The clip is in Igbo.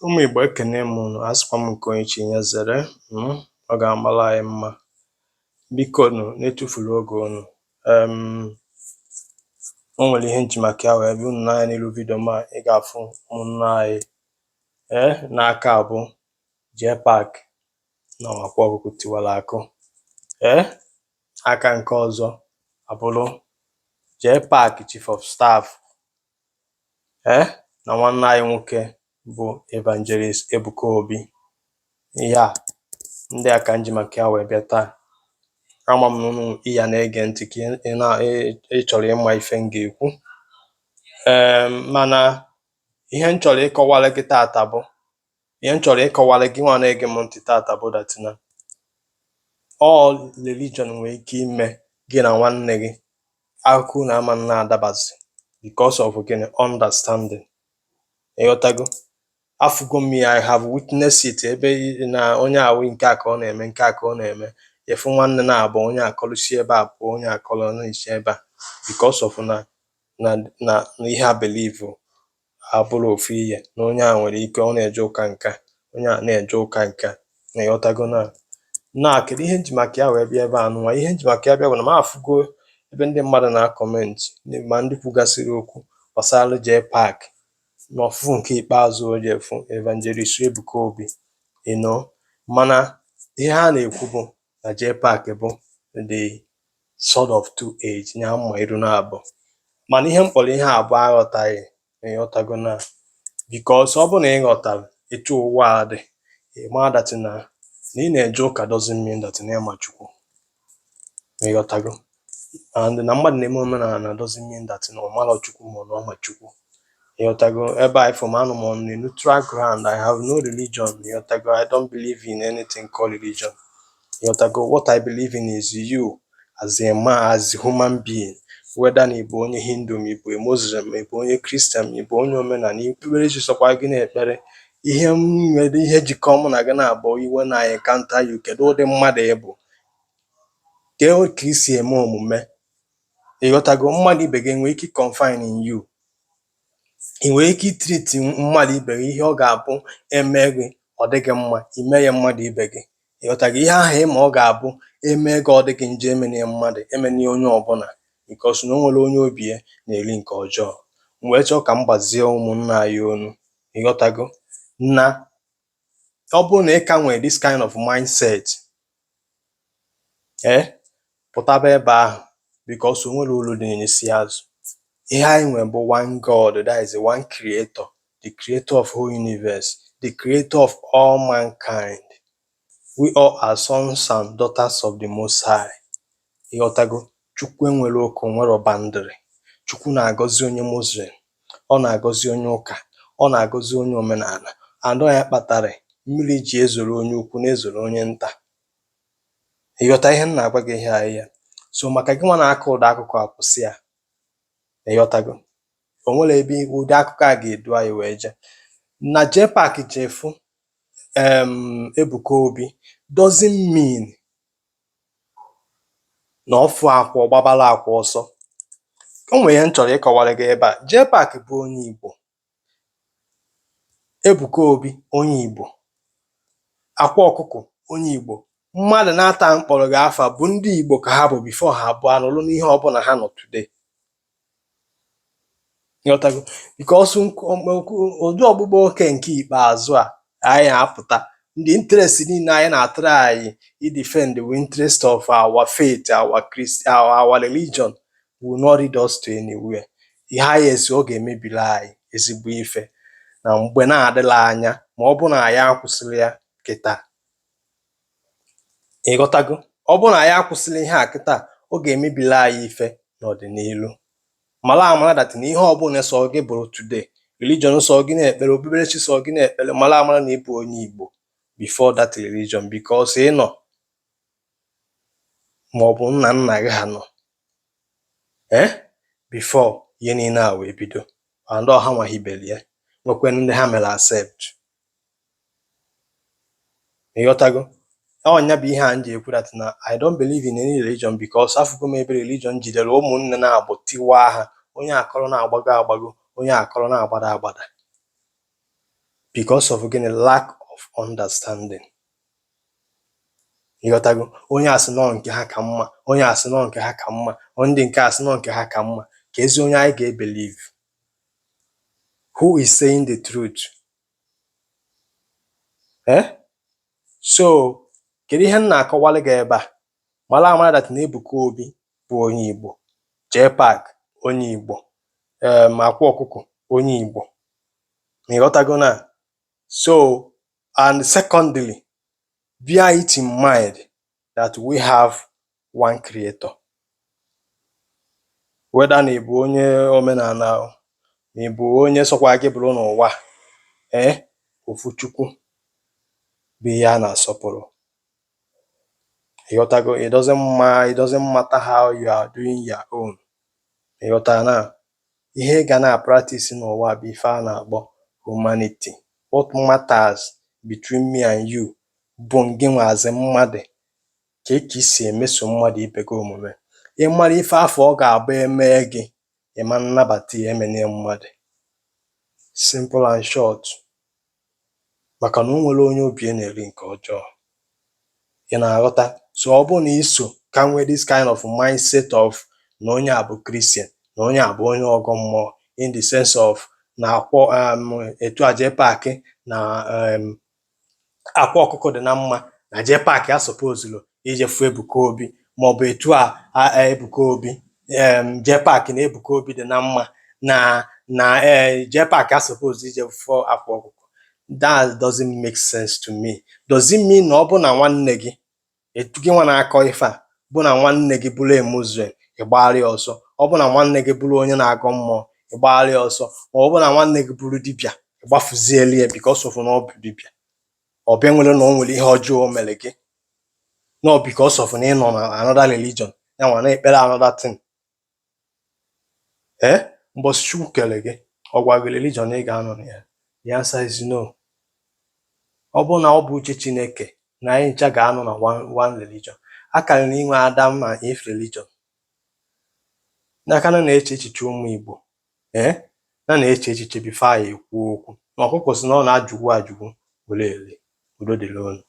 Ụmụ Igbo ekene m unu, asịkwa m nke onye chi ya zere, ọ ga-amala anyị mma. Biko nụ na-etufuru oge unu. O nwere ihe nji maka ya wee bịa unu n'anya n'ilu vidio ma ị ga-afụ ụmụnne anyị n'aka abụ Jpac na ọkwa ọkụkụ tiwara akụ. Aka nke ọzọ abụrụ Jpac Chief of Staff na nwanne anyị nwoke bụ Evangelist Ebuka Obi. Ya ndị a ka nji maka ya wee bịa taa. Ama m na unu ya na-ege ntị ka ị chọrọ ịma ife m ga-ekwu. Mana ihe m chọrọ ịkọwara gị tata bụ ihe m chọrọ ịkọwara gị nwa na-ege m ntị tata bụ datina all religion nwere ike ime gị na nwanne gị akụkụ na ama na-adabazi because of gịnị understanding. Ịghọtago? Afụgo m ya, I have witnessed it ebe na onye awụ nke a ka ọ na-eme nke a ka ọ na-eme efu nwanne na-abụ onye akọlụsi ebe a pụọ onye akọlụ n'isi ebe a because of na ihe a believe abụrụ ofu ihe na onye a nwere ike ọ na-eje ụka nka onye a na-eje ụka nka. Na ịghọtago na kedu ihe nji maka ya wee bịa ebe a nụnwa. Ihe nji maka ya bịa bụ na m afụgo ebe ndị mmadụ na-akọmentị ma ndị kwugasịrị okwu gbasara Jpac na ọfụfụ nke ikpeazụ o ji efu Evangelist Ebuka Obi mana ihe ha na-ekwu bụ na Jpac bụ the sword of two edge nya mma iru na abụọ. Mana ihe mkpọrọ ihe abụọ aghọtaghị. Ịghọtago na because ọ bụ na ịghọtara etu ụwa dị ịma that na ị na-eje ụka doesn't mean that na ịma Chukwu. Ịghọtago? And na mmadụ na-eme omenala doesn't mean that na ọ marọ Chukwu ma ọ na ọma Chukwu. Ịghọtago? Ebe a from anụ m on a neutral ground. I have no religion. Ịghọtago? I don't believe in anything called religion. Ịghọtago? What I believe in is you as a man, as a human being, whether na ịbụ onye Hindu ma ịbụ Muslim ma ịbụ onye Christian ma ịbụ onye omenala ikpere jisọkwa gị na-ekpere ihe nwere ihe jikọ mụ na gị na-abụ iwe na encounter you. Kedu ụdị mmadụ ị bụ? Ka ị si eme omume? Ịghọtago? Mmadụ ibe gị nwere ike confine in you. Ị nwere ike itriti mmadụ ibe gị ihe ọ ga-abụ eme gị ọ dị gị mma ime ya mmadụ ibe gị. Ịghọtago? Ihe ahụ ịma ọ ga-abụ eme gị ọ dị gị njọ emene mmadụ emene onye ọbụla because na o nwere onye obi ya na-eri nke ọjọọ. M wee chọọ ka m gbazie ụmụnna anyị onu. Ịghọtago? Na ọ bụrụ na ị ka nwere this kind of mindset pụtaba ebe ahụ because o nwere uru dị n'isi azụ. Ihe anyị nwere bụ one God, that is the one creator, the creator of whole universe, the creator of all mankind. We all are sons and daughters of the Most High. Ịghọtago? Chukwu enwere oku nwere ọbandịrị. Chukwu na-agọzi onye Muslim, ọ na-agọzi onye ụka, ọ na-agọzi onye omenala. And ọ ya kpatara mmiri ji ezoro onye ukwu na-ezoro onye nta. Ịghọta ihe m na-agwa gị ihe ahịa? So maka gị nwa na-aka ụdị akụkọ akwụsị ya. Ịghọtago? O nwere ebe ụdị akụkọ a ga-edu anyị wee jee. Na Jpac jefu Ebuka Obi doesn't mean na ọfụ akwa ọgbabala akwa ọsọ. O nwere ihe m chọrọ ịkọwara gị ebe a. Jpac bụ onye Igbo, Ebuka Obi onye Igbo, akwa ọkụkụ onye Igbo. Mmadụ na-ata mkpọrọ gị afa bụ ndị Igbo ka ha bụ before ha abụọ anụrụ n'ihe ọbụla ha nọ today. Ịghọtago? Because ụdị ọgbụgba oke nke ikpeazụ a anyị apụta ndị interest niile anyị na-atụrụ anyị i-defend the interest of our faith, our religion will not lead us to anywhere. Ihe anyị esi ọ ga-emebiri anyị ezigbo ife na mgbe na-adịla anya ma ọ bụ na anyị akwụsịrị ya kịta. Ịghọtago? Ọ bụ na anyị akwụsịrị ihe a kịta ọ ga-emebiri anyị ife n'ọdịnihu. Mara amara that na ihe ọbụla sọ gị bụrụ today, religion sọ gị na-ekpere, okpukperechi sọ gị na-ekpere, mara amara na ị bụ onye Igbo before that religion because ị nọ maọbụ nna nna gị ha nọ before ihe niile a wee bido and ọha nwahibeli ya nwekwana ndị ha mere accept. Ịghọtago? Ọnya bụ ihe a m ji ekwu that na I don't believe in any religion because afụgo m ebe religion jidere ụmụnne na-abụ tiwa ha, onye akọrọ na-agbago agbago, onye akọrọ na-agbada agbada. because of gịnị? Lack of understanding. Ịghọtago? Onye asị nọ nke ha ka mma, onye asị nọ nke ha ka mma, ndị nke asị nọ nke ha ka mma, ka ezi onye anyị ga-ebelieve? Who is saying the truth? So kedu ihe m na-akọwalị gị ebe a? Mara amara that na Ebuka Obi bụ onye Igbo, Jpac onye Igbo, Akwa Ọkụkọ onye Igbo. Ịghọtago na? So, and secondly, bear it in mind that we have one creator. Whether na ịbụ onye omenala, na ịbụ onye sọkwa gị bụrụ n'ụwa, ofu Chukwu bụ ihe a na-asọpụrụ. Ịghọtago? It doesn't matter how you are doing your own. Ịghọtara na? Ihe ga na practice n'ụwa bụ ife a na-akpọ humanity. What matters between me and you bụ ngị nwazi mmadụ, ka isi emeso mmadụ ibe gị omume. Ịmara ife afọ ọ ga-abụ emee gị, ịma nnabata ya emenye mmadụ. Simple and short. Maka na o nwere onye obi na-eri nke ọjọọ. Ị na-aghọta? So ọ bụ na iso ka nwee this kind of mindset of na onye a bụ Christian, na onye a bụ onye ọgọ mmụọ, in the sense of na etu a Jpac na Akwa Ọkụkọ dị na mma, na Jpac a supposed ijefu Ebuka Obi, maọbụ etu a Ebuka Obi, Jpac na Ebuka Obi dị na mma, na Jpac a supposed ijefu Akwa Ọkụkọ. That doesn't make sense to me. Does it mean na ọ bụ na nwanne gị, etu gị nwa na-akọ ife a, bụ na nwanne gị bụrụ Muslim, ịgbagharị ọsọ? Ọ bụ na nwanne gị bụrụ onye na-agọ mmụọ, ịgbagharị ọsọ? Ma ọ bụ na nwanne gị bụrụ dibịa, ịgbafuzieli ya because of na ọ bụ dibịa? Ọ bịa nwere na o nwere ihe ọjọọ o mere gị, no because of na ị nọ na another religion, ya nwa na-ekpere another thing. Mbọsị Chukwu kere gị, ọ gwa gị religion ị ga-anọ na ya? The answer is no. Ọ bụ na ọ bụ uche Chineke na anyị ncha ga-anọ na one religion, akara na inwe Adam na Eve religion. N'aka na-eche echiche ụmụ Igbo, na-eche echiche bifo anyị ekwu okwu. Na ọkụkọ si na ọ na-ajụgwu were ele. Udo dịrị unu.